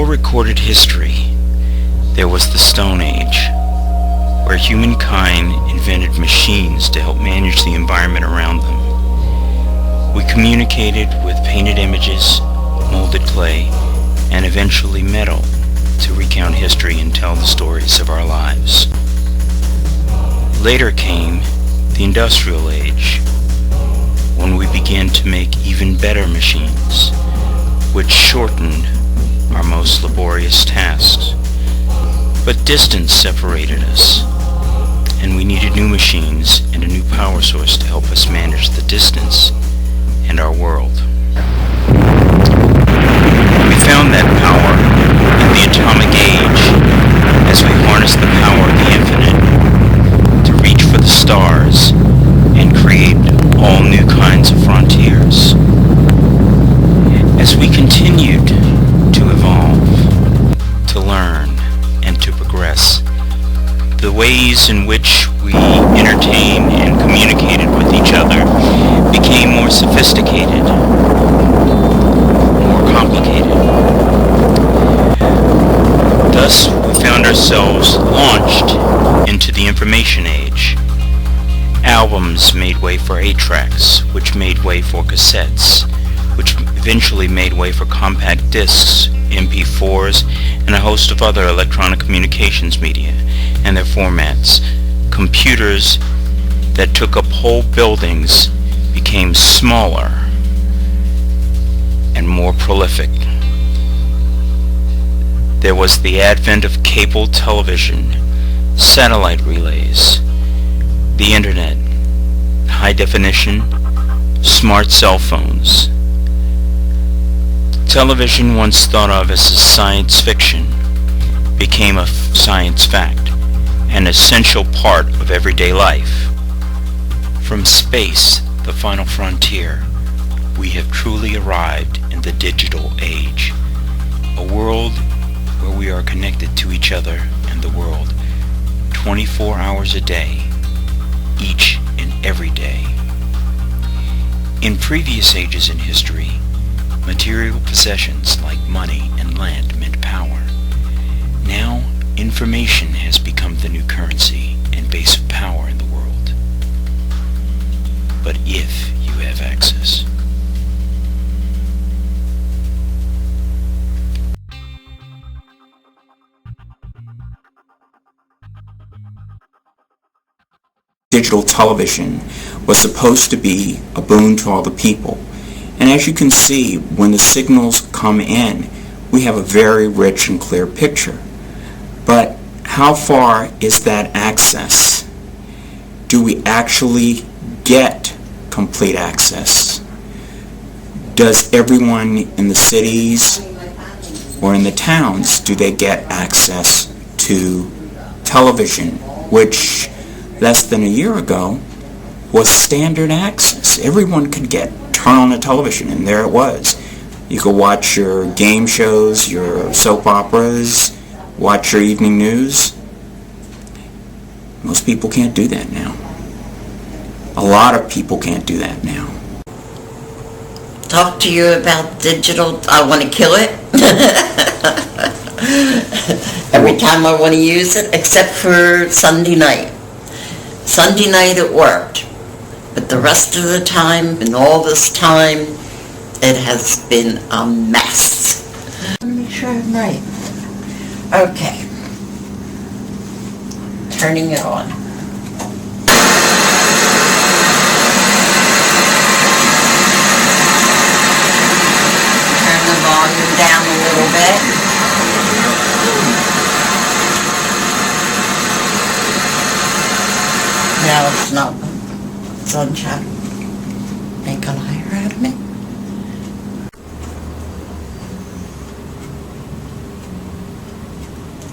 Before recorded history, there was the Stone Age, where humankind invented machines to help manage the environment around them. We communicated with painted images, molded clay, and eventually metal to recount history and tell the stories of our lives. Later came the Industrial Age, when we began to make even better machines, which shortened our most laborious tasks. But distance separated us, and we needed new machines and a new power source to help us manage the distance and our world. We found that power in the atomic age as we harnessed the power of the infinite to reach for the stars and create all new kinds of frontiers. As we continued to evolve, to learn, and to progress, the ways in which we entertained and communicated with each other became more sophisticated, more complicated. Thus, we found ourselves launched into the information age. Albums made way for 8-tracks, which made way for cassettes, which eventually made way for compact discs, MP4s, and a host of other electronic communications media and their formats. Computers that took up whole buildings became smaller and more prolific. There was the advent of cable television, satellite relays, the internet, high definition, smart cell phones. Television, once thought of as a science fiction, became a science fact, an essential part of everyday life. From space, the final frontier, we have truly arrived in the digital age, a world where we are connected to each other and the world 24 hours a day, each and every day. In previous ages in history, material possessions like money and land meant power. Now, information has become the new currency and base of power in the world. But if you have access. Digital television was supposed to be a boon to all the people. And as you can see, when the signals come in, we have a very rich and clear picture. But how far is that access? Do we actually get complete access? Does everyone in the cities or in the towns, do they get access to television, which less than a year ago was standard access? Everyone could turn on the television and there it was. You could watch your game shows, your soap operas, watch your evening news. Most people can't do that now. A lot of people can't do that now. Talk to you about digital, I want to kill it. Every time I want to use it, except for Sunday night. Sunday night it worked. But the rest of the time, and all this time, it has been a mess. Let me make sure I'm right. Okay. Turning it on. Turn the volume down a little bit. No, it's not. Sunshine. Make a liar out of me.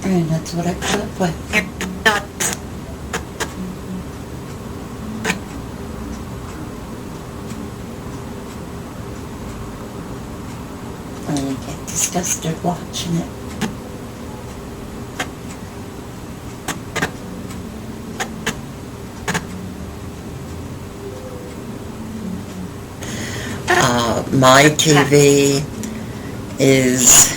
And that's what I put up with. I get disgusted watching it. My TV is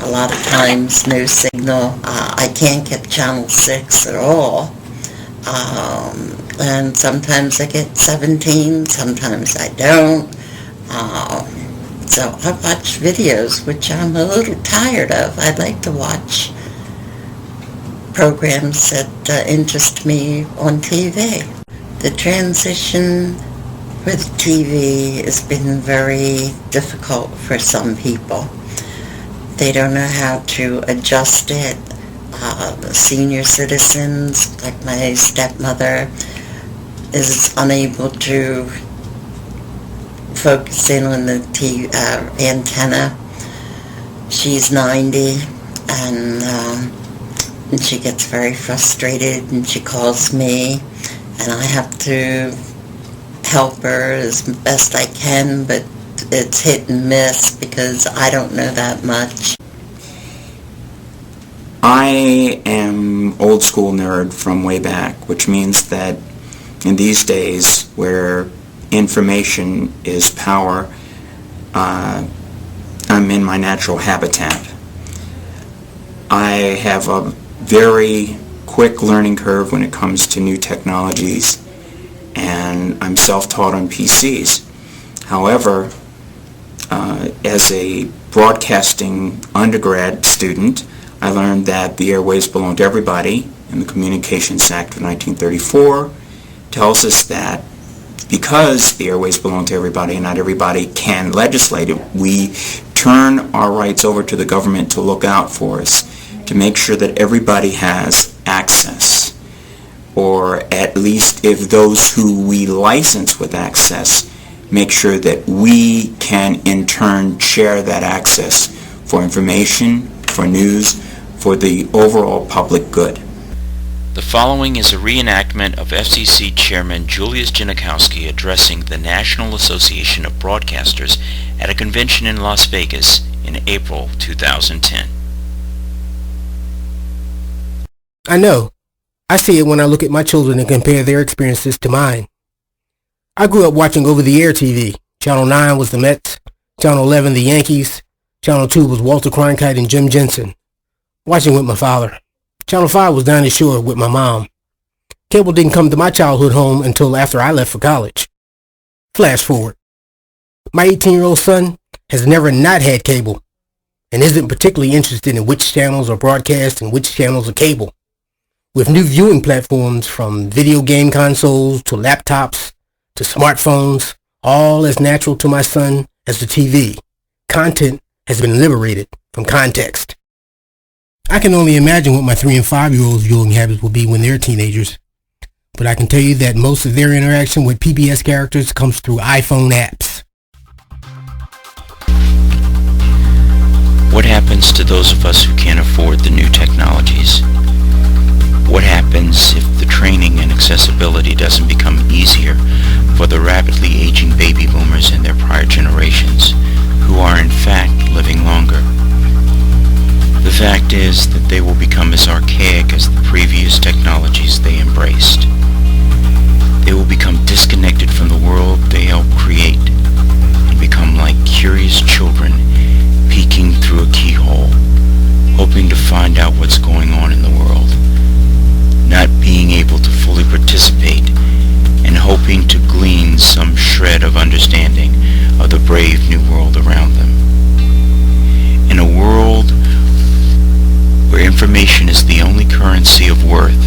A lot of times, no signal. I can't get channel 6 at all. And sometimes I get 17, sometimes I don't. So I watch videos, which I'm a little tired of. I'd like to watch programs that interest me on TV. The transition with TV has been very difficult for some people. They don't know how to adjust it. The senior citizens, like my stepmother, is unable to focus in on the antenna. She's 90, and she gets very frustrated, and she calls me, and I have to help her as best I can, but it's hit and miss because I don't know that much. I am old school nerd from way back, which means that in these days where information is power, I'm in my natural habitat. I have a very quick learning curve when it comes to new technologies, and I'm self-taught on PCs. However, as a broadcasting undergrad student, I learned that the airwaves belong to everybody, and the Communications Act of 1934 tells us that because the airwaves belong to everybody and not everybody can legislate it, we turn our rights over to the government to look out for us, to make sure that everybody has access, or at least if those who we license with access, make sure that we can in turn share that access for information, for news, for the overall public good. The following is a reenactment of FCC Chairman Julius Janikowski addressing the National Association of Broadcasters at a convention in Las Vegas in April 2010. I know. I see it when I look at my children and compare their experiences to mine. I grew up watching over-the-air TV. Channel 9 was the Mets, Channel 11 the Yankees, Channel 2 was Walter Cronkite and Jim Jensen. Watching with my father. Channel 5 was Dinah Shore with my mom. Cable didn't come to my childhood home until after I left for college. Flash forward. My 18-year-old son has never not had cable and isn't particularly interested in which channels are broadcast and which channels are cable. With new viewing platforms from video game consoles to laptops to smartphones, all as natural to my son as the TV. Content has been liberated from context. I can only imagine what my 3 and 5-year-olds' viewing habits will be when they're teenagers. But I can tell you that most of their interaction with PBS characters comes through iPhone apps. What happens to those of us who can't afford the new technologies? What happens if the training and accessibility doesn't become easier for the rapidly aging baby boomers and their prior generations, who are in fact living longer? The fact is that they will become as archaic as the previous technologies they embraced. They will become disconnected from the world they helped create and become like curious children peeking through a keyhole, hoping to find out what's going on in the world, not being able to fully participate and hoping to glean some shred of understanding of the brave new world around them. In a world where information is the only currency of worth,